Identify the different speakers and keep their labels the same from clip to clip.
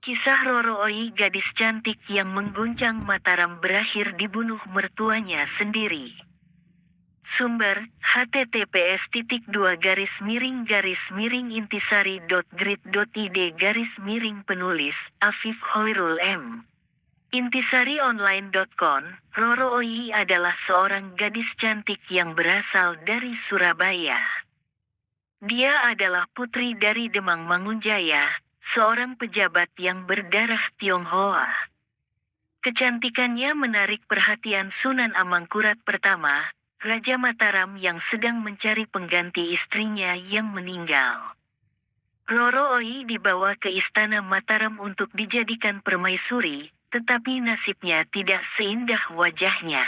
Speaker 1: Kisah Roro Oi, gadis cantik yang mengguncang Mataram berakhir dibunuh mertuanya sendiri. Sumber, https://intisari.grid.id/penulis, Afif Hoirul M. IntisariOnline.com, Roro Oi adalah seorang gadis cantik yang berasal dari Surabaya. Dia adalah putri dari Demang Mangunjaya, seorang pejabat yang berdarah Tionghoa. Kecantikannya menarik perhatian Sunan Amangkurat pertama, Raja Mataram yang sedang mencari pengganti istrinya yang meninggal. Roro Oi dibawa ke istana Mataram untuk dijadikan permaisuri, tetapi nasibnya tidak seindah wajahnya.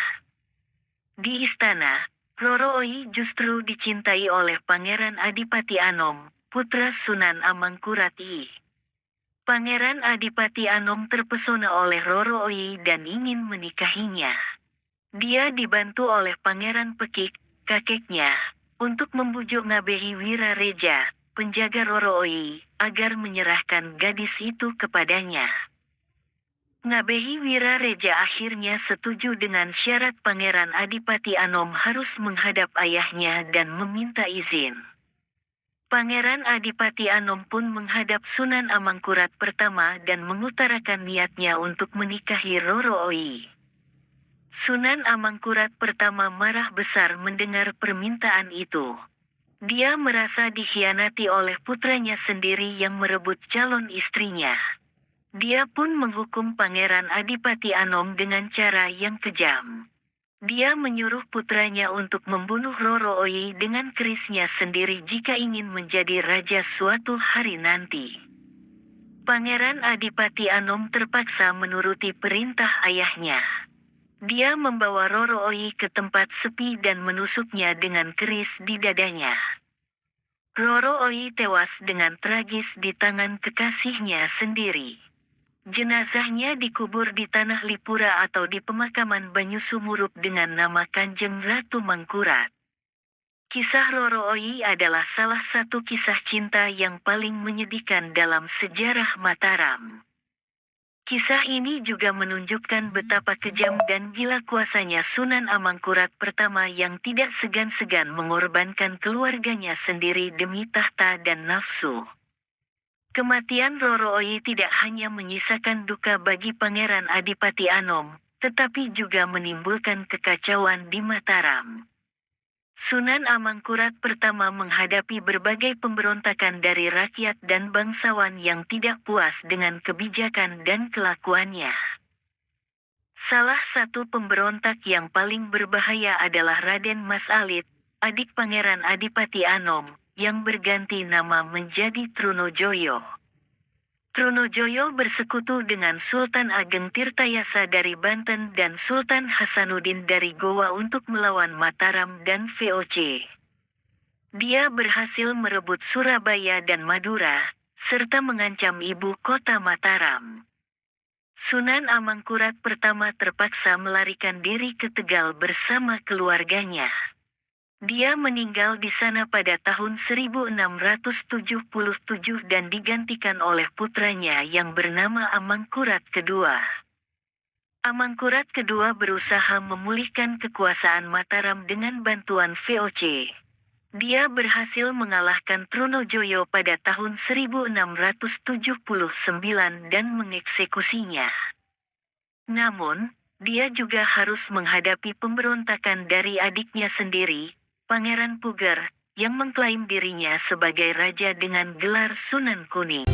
Speaker 1: Di istana, Roro Oi justru dicintai oleh Pangeran Adipati Anom, putra Sunan Amangkurat I. Pangeran Adipati Anom terpesona oleh Roro Oi dan ingin menikahinya. Dia dibantu oleh Pangeran Pekik, kakeknya, untuk membujuk Ngabehi Wirareja, penjaga Roro Oi, agar menyerahkan gadis itu kepadanya. Ngabehi Wirareja akhirnya setuju dengan syarat Pangeran Adipati Anom harus menghadap ayahnya dan meminta izin. Pangeran Adipati Anom pun menghadap Sunan Amangkurat pertama dan mengutarakan niatnya untuk menikahi Roro Oi. Sunan Amangkurat pertama marah besar mendengar permintaan itu. Dia merasa dikhianati oleh putranya sendiri yang merebut calon istrinya. Dia pun menghukum Pangeran Adipati Anom dengan cara yang kejam. Dia menyuruh putranya untuk membunuh Roro Oi dengan kerisnya sendiri jika ingin menjadi raja suatu hari nanti. Pangeran Adipati Anom terpaksa menuruti perintah ayahnya. Dia membawa Roro Oi ke tempat sepi dan menusuknya dengan keris di dadanya. Roro Oi tewas dengan tragis di tangan kekasihnya sendiri. Jenazahnya dikubur di Tanah Lipura atau di pemakaman Banyusumurup dengan nama Kanjeng Ratu Mangkurat. Kisah Roro Oi adalah salah satu kisah cinta yang paling menyedihkan dalam sejarah Mataram. Kisah ini juga menunjukkan betapa kejam dan gila kuasanya Sunan Amangkurat pertama yang tidak segan-segan mengorbankan keluarganya sendiri demi tahta dan nafsu. Kematian Roro Oi tidak hanya menyisakan duka bagi Pangeran Adipati Anom, tetapi juga menimbulkan kekacauan di Mataram. Sunan Amangkurat pertama menghadapi berbagai pemberontakan dari rakyat dan bangsawan yang tidak puas dengan kebijakan dan kelakuannya. Salah satu pemberontak yang paling berbahaya adalah Raden Mas Alit, adik Pangeran Adipati Anom, yang berganti nama menjadi Trunojoyo. Trunojoyo bersekutu dengan Sultan Ageng Tirtayasa dari Banten dan Sultan Hasanuddin dari Gowa untuk melawan Mataram dan VOC. Dia berhasil merebut Surabaya dan Madura, serta mengancam ibu kota Mataram. Sunan Amangkurat pertama terpaksa melarikan diri ke Tegal bersama keluarganya. Dia meninggal di sana pada tahun 1677 dan digantikan oleh putranya yang bernama Amangkurat II. Amangkurat II berusaha memulihkan kekuasaan Mataram dengan bantuan VOC. Dia berhasil mengalahkan Trunojoyo pada tahun 1679 dan mengeksekusinya. Namun, dia juga harus menghadapi pemberontakan dari adiknya sendiri, Pangeran Puger, yang mengklaim dirinya sebagai raja dengan gelar Sunan Kuning.